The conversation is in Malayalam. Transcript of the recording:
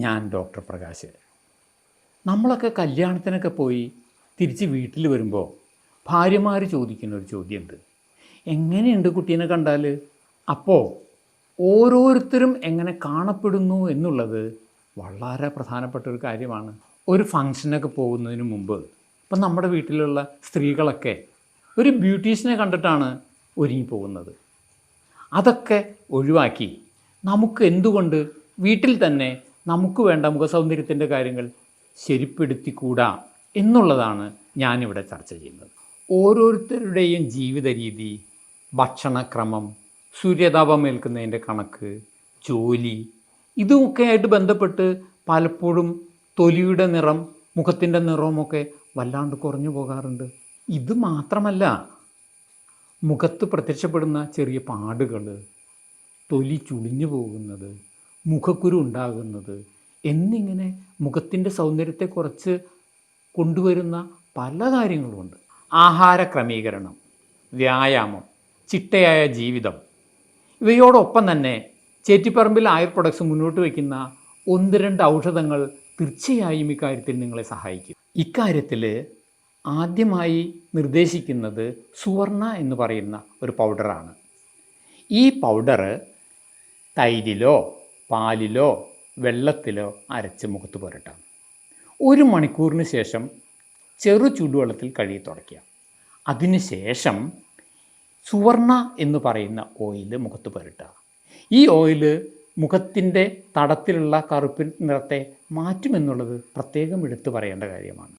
ഞാൻ ഡോക്ടർ പ്രകാശ്. നമ്മളൊക്കെ കല്യാണത്തിനൊക്കെ പോയി തിരിച്ച് വീട്ടിൽ വരുമ്പോൾ ഭാര്യമാർ ചോദിക്കുന്നൊരു ചോദ്യമുണ്ട്, എങ്ങനെയുണ്ട് കുട്ടീനെ കണ്ടാൽ? അപ്പോൾ ഓരോരുത്തരും എങ്ങനെ കാണപ്പെടുന്നു എന്നുള്ളത് വളരെ പ്രധാനപ്പെട്ട ഒരു കാര്യമാണ്. ഒരു ഫങ്ഷനൊക്കെ പോകുന്നതിന് മുമ്പ് ഇപ്പം നമ്മുടെ വീട്ടിലുള്ള സ്ത്രീകളൊക്കെ ഒരു ബ്യൂട്ടീഷ്യനെ കണ്ടിട്ടാണ് ഒരുങ്ങി പോകുന്നത്. അതൊക്കെ ഒഴിവാക്കി നമുക്ക് എന്തുകൊണ്ട് വീട്ടിൽ തന്നെ നമുക്ക് വേണ്ട മുഖസൗന്ദര്യത്തിൻ്റെ കാര്യങ്ങൾ ശരിപ്പെടുത്തിക്കൂടാ എന്നുള്ളതാണ് ഞാനിവിടെ ചർച്ച ചെയ്യുന്നത്. ഓരോരുത്തരുടെയും ജീവിത രീതി, ഭക്ഷണക്രമം, സൂര്യതാപം ഏൽക്കുന്നതിൻ്റെ കണക്ക്, ജോലി, ഇതുമൊക്കെയായിട്ട് ബന്ധപ്പെട്ട് പലപ്പോഴും തൊലിയുടെ നിറം, മുഖത്തിൻ്റെ നിറവുമൊക്കെ വല്ലാണ്ട് കുറഞ്ഞു പോകാറുണ്ട്. ഇത് മാത്രമല്ല, മുഖത്ത് പ്രത്യക്ഷപ്പെടുന്ന ചെറിയ പാടുകൾ, തൊലി ചുളിഞ്ഞു പോകുന്നത്, മുഖക്കുരു ഉണ്ടാകുന്നത് എന്നിങ്ങനെ മുഖത്തിൻ്റെ സൗന്ദര്യത്തെ കുറച്ച് കൊണ്ടുവരുന്ന പല കാര്യങ്ങളുമുണ്ട്. ആഹാര ക്രമീകരണം, വ്യായാമം, ചിട്ടയായ ജീവിതം, ഇവയോടൊപ്പം തന്നെ ചേറ്റിപ്പറമ്പിൽ ആയുർ പ്രൊഡക്ട്സ് മുന്നോട്ട് വയ്ക്കുന്ന 1-2 ഔഷധങ്ങൾ തീർച്ചയായും ഇക്കാര്യത്തിൽ നിങ്ങളെ സഹായിക്കും. ഇക്കാര്യത്തിൽ ആദ്യമായി നിർദ്ദേശിക്കുന്നത് സുവർണ എന്ന് പറയുന്ന ഒരു പൗഡറാണ്. ഈ പൗഡർ തൈരിലോ പാലിലോ വെള്ളത്തിലോ അരച്ച് മുഖത്ത് പുരട്ടാം. 1 മണിക്കൂറിന് ശേഷം ചെറു ചൂടുവെള്ളത്തിൽ കഴുകി തുടയ്ക്കുക. അതിനുശേഷം സുവർണ എന്ന് പറയുന്ന ഓയിൽ മുഖത്ത് പുരട്ടുക. ഈ ഓയിൽ മുഖത്തിൻ്റെ തടത്തിലുള്ള കറുപ്പിൻ നിറത്തെ മാറ്റുമെന്നുള്ളത് പ്രത്യേകം എടുത്തു പറയേണ്ട കാര്യമാണ്.